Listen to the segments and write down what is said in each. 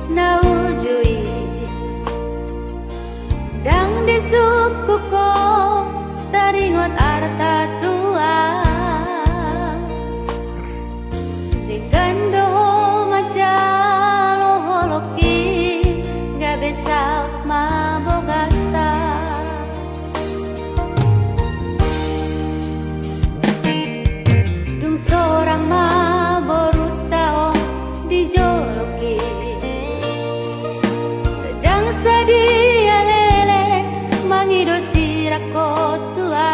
naujui dang disuku ko taringot arta tua digando macalo holoki gak bisa mabogasta dung seorang maborutao dijoloki dang sadia lele mangido sirako tua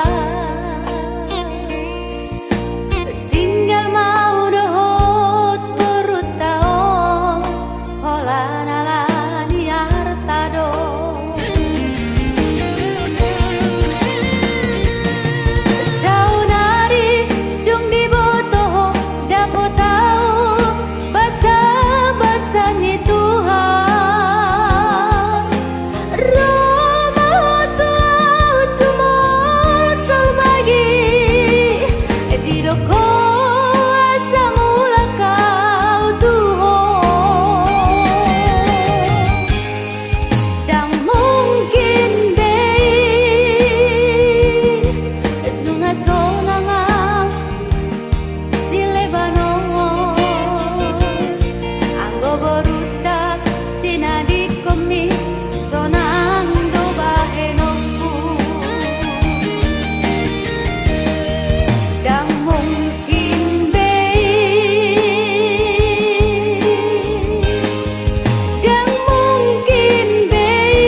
tinggal mau dohot berutao hola nala di artado saunari dung di boto dapat tahu basa-basanya Tuhan Roma tuau sumol solbagi di doko asa mula kau Tuhan dan mungkin bei dunga sonanga si Lebanon anggo boruta tina di komi sonando bahenoku dan mungkin bei dan mungkin bei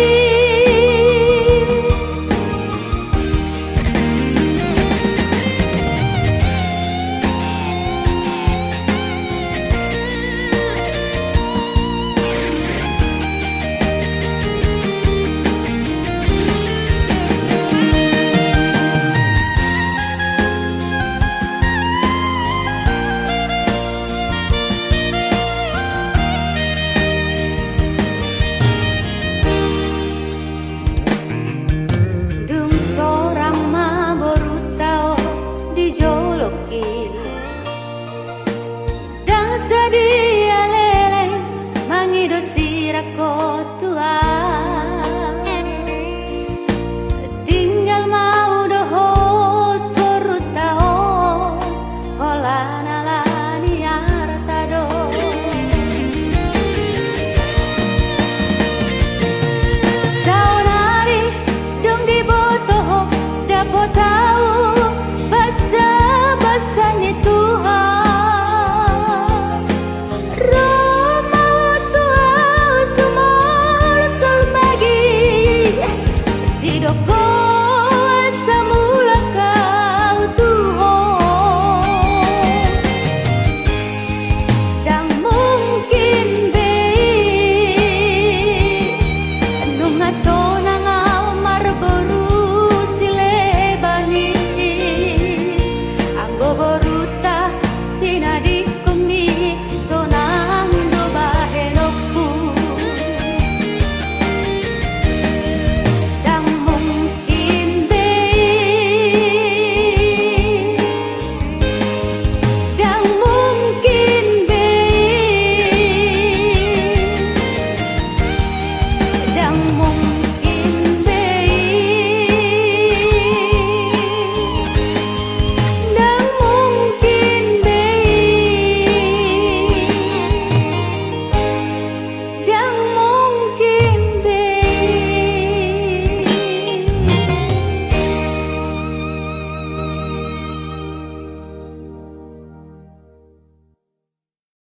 dung seorang maborutao dijoloki dang sadia lele mangido sirako tua tinggal mau dohot berutao hola